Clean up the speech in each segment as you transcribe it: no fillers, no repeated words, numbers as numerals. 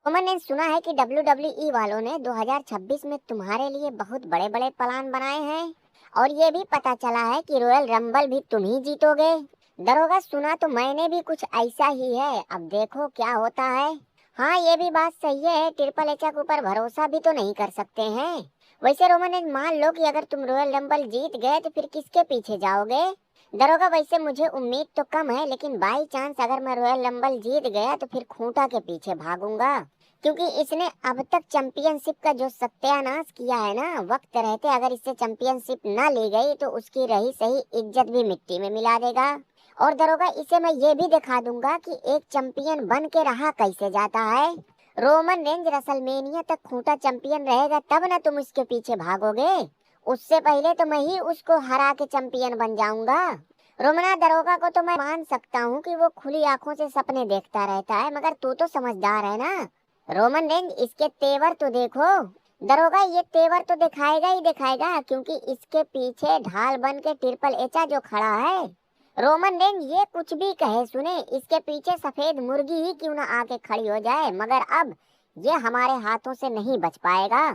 मैंने सुना है कि WWE वालों ने 2026 में तुम्हारे लिए बहुत बड़े बड़े प्लान बनाए हैं और ये भी पता चला है कि रॉयल रंबल भी तुम ही जीतोगे। दरोगा, सुना तो मैंने भी कुछ ऐसा ही है, अब देखो क्या होता है। हाँ, ये भी बात सही है, ट्रिपल एच के ऊपर भरोसा भी तो नहीं कर सकते हैं। वैसे रोमन, मान लो कि अगर तुम रॉयल रंबल जीत गए तो फिर किसके पीछे जाओगे? दरोगा, वैसे मुझे उम्मीद तो कम है, लेकिन बाई चांस अगर मैं रॉयल रंबल जीत गया तो फिर खूंटा के पीछे भागूंगा, क्योंकि इसने अब तक चैंपियनशिप का जो सत्यानाश किया है ना, वक्त रहते अगर इससे चैंपियनशिप ना ली गई तो उसकी रही सही इज्जत भी मिट्टी में मिला देगा। और दरोगा, इसे मैं ये भी दिखा दूंगा कि एक चैंपियन बन के रहा कैसे जाता है। रोमन रेंज रसलमेनिया तक खूंटा चैंपियन रहेगा तब ना तुम इसके पीछे भागोगे, उससे पहले तो मैं ही उसको हरा के चैंपियन बन जाऊंगा। रोमना, दरोगा को तो मैं मान सकता हूँ कि वो खुली आंखों से सपने देखता रहता है, मगर तू तो समझदार है ना। रोमन रेंज, इसके तेवर तो देखो। दरोगा, ये तेवर तो दिखाएगा ही दिखाएगा, क्योंकि इसके पीछे ढाल बन के ट्रिपल एचा जो खड़ा है। रोमन रेंज, ये कुछ भी कहे सुने, इसके पीछे सफेद मुर्गी ही क्यों ना आके खड़ी हो जाए, मगर अब ये हमारे हाथों से नहीं बच पाएगा।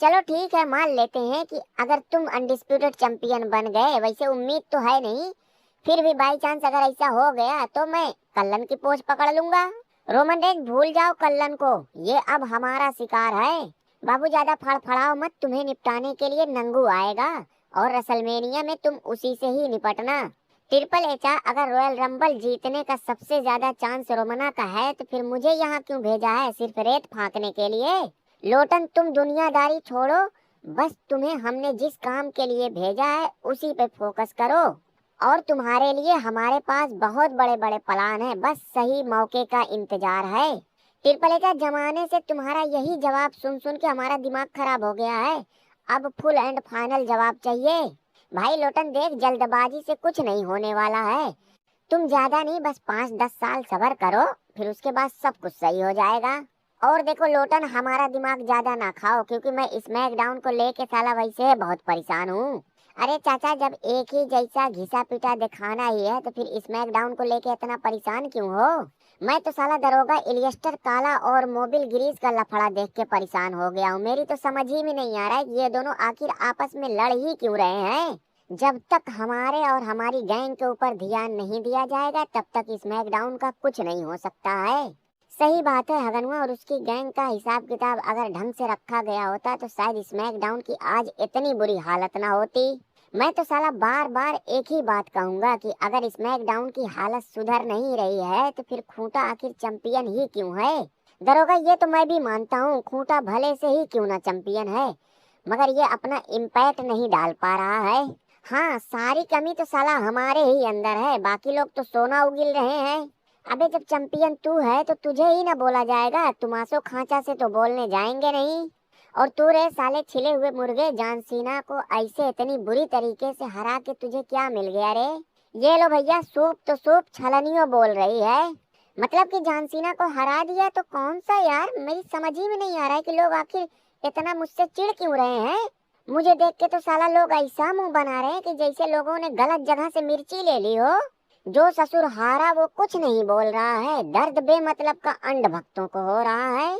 चलो ठीक है, मान लेते हैं कि अगर तुम अनडिस्प्यूटेड चैंपियन बन गए, वैसे उम्मीद तो है नहीं, फिर भी बाई चांस अगर ऐसा हो गया तो मैं कल्लन की पोछ पकड़ लूंगा। रोमन रेंज, भूल जाओ कल्लन को, ये अब हमारा शिकार है। बाबू, ज्यादा फड़फड़ाओ मत, तुम्हें निपटाने के लिए नंगू आएगा और रसलमेनिया में तुम उसी से ही निपटना। ट्रिपल एचा अगर रॉयल रंबल जीतने का सबसे ज्यादा चांस रोमना का है तो फिर मुझे यहाँ क्यों भेजा है, सिर्फ रेत फांकने के लिए? लोटन, तुम दुनियादारी छोड़ो, बस तुम्हें हमने जिस काम के लिए भेजा है उसी पे फोकस करो। और तुम्हारे लिए हमारे पास बहुत बड़े बड़े प्लान हैं, बस सही मौके का इंतजार है। ट्रिपल एच जमाने से तुम्हारा यही जवाब सुन सुन के हमारा दिमाग खराब हो गया है, अब फुल एंड फाइनल जवाब चाहिए। भाई लोटन, देख, जल्दबाजी से कुछ नहीं होने वाला है, तुम ज्यादा नहीं बस 5-10 साल सब्र करो, फिर उसके बाद सब कुछ सही हो जाएगा। और देखो लोटन, हमारा दिमाग ज्यादा ना खाओ, क्योंकि मैं स्मैकडाउन को लेके साला वैसे बहुत परेशान हूँ। अरे चाचा, जब एक ही जैसा घिसा पिटा दिखाना ही है तो फिर स्मैकडाउन को लेके इतना परेशान क्यों हो? मैं तो साला दरोगा इलियस्टर काला और मोबिल ग्रीस का लफड़ा देख के परेशान हो गया हूँ। मेरी तो समझ ही में नहीं आ रहा है कि ये दोनों आखिर आपस में लड़ ही क्यों रहे हैं। जब तक हमारे और हमारी गैंग के ऊपर ध्यान नहीं दिया जाएगा तब तक स्मैकडाउन का कुछ नहीं हो सकता है। सही बात है हगनुआ, और उसकी गैंग का हिसाब किताब अगर ढंग से रखा गया होता तो शायद स्मैकडाउन की आज इतनी बुरी हालत ना होती। मैं तो साला बार बार एक ही बात कहूंगा कि अगर स्मैकडाउन की हालत सुधर नहीं रही है तो फिर खूंटा आखिर चैंपियन ही क्यों है? दरोगा, ये तो मैं भी मानता हूँ, खूंटा भले से ही क्यों ना चैंपियन है, मगर ये अपना इम्पैक्ट नहीं डाल पा रहा है। हाँ, सारी कमी तो साला हमारे ही अंदर है, बाकी लोग तो सोना उगिल रहे हैं। अबे, जब चैंपियन तू है तो तुझे ही ना बोला जाएगा, तुमासो खांचा से तो बोलने जाएंगे नहीं। और तू रे साले छिले हुए मुर्गे, जॉन सीना को ऐसे इतनी बुरी तरीके से हरा के तुझे क्या मिल गया रे? ये लो भैया, सूप तो सूप छलनियों बोल रही है, मतलब कि जॉन सीना को हरा दिया तो कौन सा यार? मेरी समझ ही में नहीं आ रहा है कि लोग आखिर इतना मुझसे चिढ़ क्यों रहे हैं। मुझे देख के तो साला लोग ऐसा मुंह बना रहे हैं कि जैसे लोगों ने गलत जगह से मिर्ची ले ली हो। जो ससुर हारा वो कुछ नहीं बोल रहा है, दर्द बेमतलब का अंड भक्तों को हो रहा है।